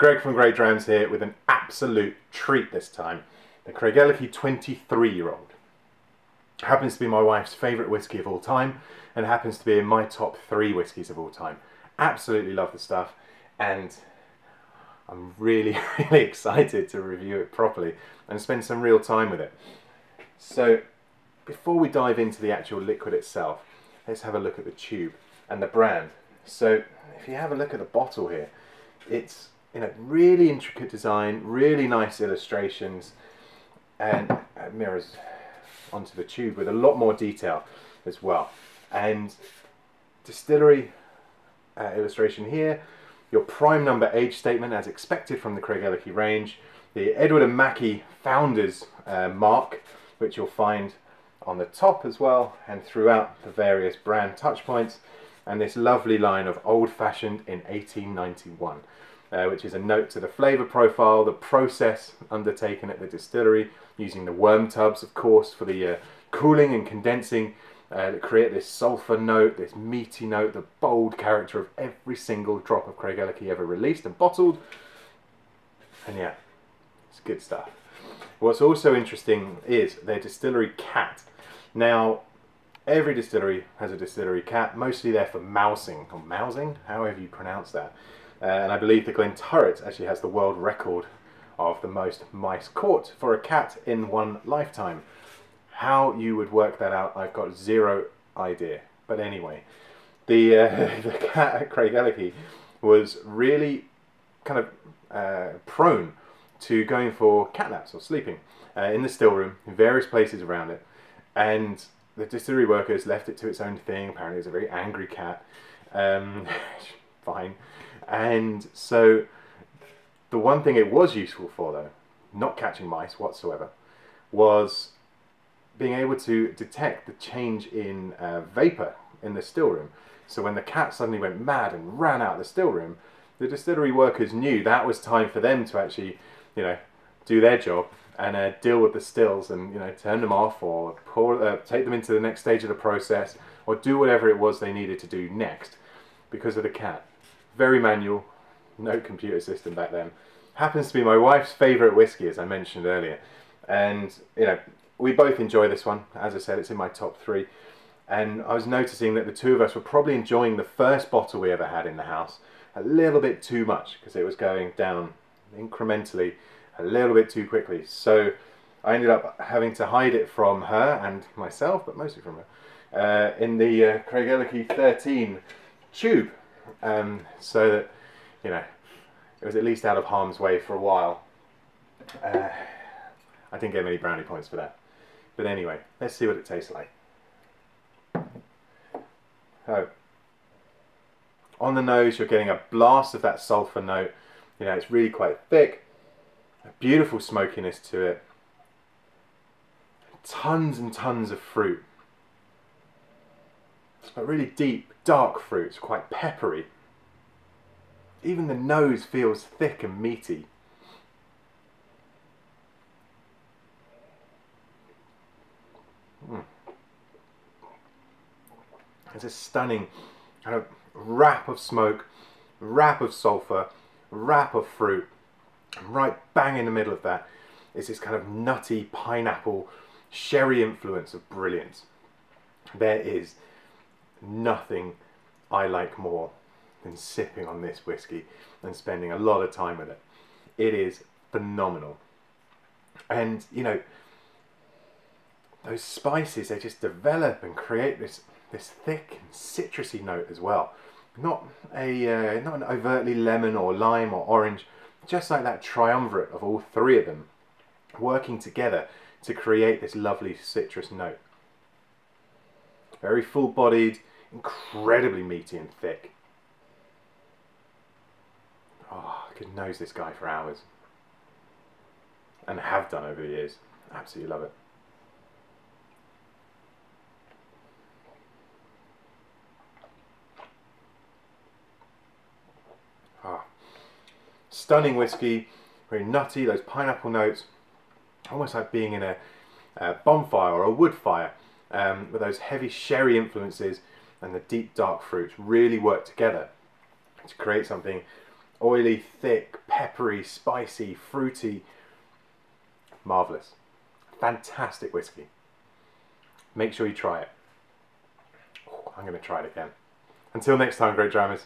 Greg from GreatDrams here with an absolute treat this time. The Craigellachie 23-year-old. Happens to be my wife's favourite whisky of all time and happens to be in my top 3 whiskies of all time. Absolutely love the stuff and I'm really excited to review it properly and spend some real time with it. So before we dive into the actual liquid itself, let's have a look at the tube and the brand. So if you have a look at the bottle here, it's really intricate design, really nice illustrations, and it mirrors onto the tube with a lot more detail as well. And distillery illustration here, your prime number age statement as expected from the Craigellachie range, the Edward and Mackie founders mark, which you'll find on the top as well and throughout the various brand touch points, and this lovely line of old-fashioned in 1891. Which is a note to the flavour profile, the process undertaken at the distillery, using the worm tubs, of course, for the cooling and condensing that create this sulphur note, this meaty note, the bold character of every single drop of Craigellachie ever released and bottled. And yeah, it's good stuff. What's also interesting is their distillery cat. Now, every distillery has a distillery cat, mostly there for mousing, or mousing, however you pronounce that. And I believe the Glenturret actually has the world record of the most mice caught for a cat in one lifetime. How you would work that out, I've got zero idea. But anyway, the cat at Craigellachie was really kind of prone to going for cat naps or sleeping in the still room, in various places around it. And the distillery workers left it to its own thing. Apparently it's a very angry cat. Fine. And so the one thing it was useful for, though, not catching mice whatsoever, was being able to detect the change in vapour in the still room. So when the cat suddenly went mad and ran out of the still room, the distillery workers knew that was time for them to actually, do their job and deal with the stills and, turn them off or take them into the next stage of the process or do whatever it was they needed to do next because of the cat. Very manual, no computer system back then. Happens to be my wife's favourite whisky, as I mentioned earlier. And, we both enjoy this one. As I said, it's in my top 3. And I was noticing that the two of us were probably enjoying the first bottle we ever had in the house a little bit too much because it was going down incrementally a little bit too quickly. So I ended up having to hide it from her and myself, but mostly from her, in the Craigellachie 13 tube. So that, it was at least out of harm's way for a while. I didn't get many brownie points for that. But anyway, let's see what it tastes like. So, on the nose you're getting a blast of that sulphur note. It's really quite thick. A beautiful smokiness to it. Tons and tons of fruit. But really deep, dark fruits, quite peppery. Even the nose feels thick and meaty. It's a stunning kind of wrap of smoke, wrap of sulphur, wrap of fruit. And right bang in the middle of that is this kind of nutty pineapple sherry influence of brilliance. There is nothing I like more than sipping on this whiskey and spending a lot of time with it. It is phenomenal. And those spices, they just develop and create this thick and citrusy note as well. Not an overtly lemon or lime or orange, just like that triumvirate of all 3 of them working together to create this lovely citrus note. Very full-bodied, incredibly meaty and thick. Oh, I could nose this guy for hours. And have done over the years. Absolutely love it. Ah. Stunning whiskey, very nutty, those pineapple notes. Almost like being in a bonfire or a wood fire. With those heavy sherry influences and the deep dark fruits really work together to create something oily, thick, peppery, spicy, fruity. Marvellous. Fantastic whiskey. Make sure you try it. Oh, I'm going to try it again. Until next time, great drammers.